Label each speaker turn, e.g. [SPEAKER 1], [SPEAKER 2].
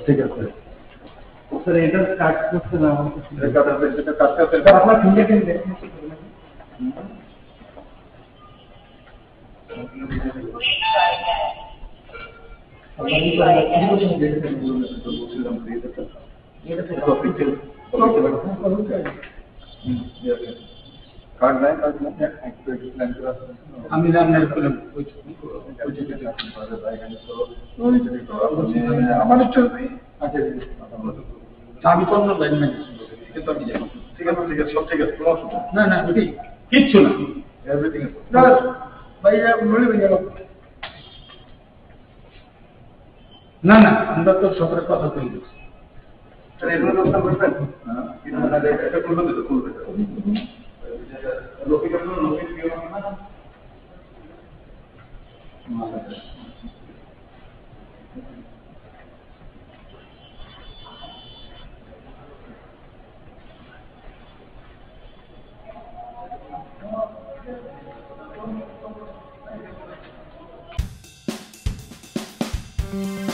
[SPEAKER 1] ঠিক আছে স্যার, এটা কাজ করছে না আপনার ফিঙ্গারপ্রিন্ট দেখুন। কার্ড নাই আমি রান্নার করলাম আমার আমি তো অন্য লাইন নাই কিন্তু আমি জানি। ঠিক আছে ঠিক আছে সব ঠিক আছে, কোনো অসুবিধা না। না ওটাই কিচ্ছু না, এভরিথিং ভাইয়া বলে ভাইয়া না না আমরা তো সবার কথা বলি। এগুলো ব্যবস্থা করবেন? এটা খুলবে তো খুলবে
[SPEAKER 2] Thank you.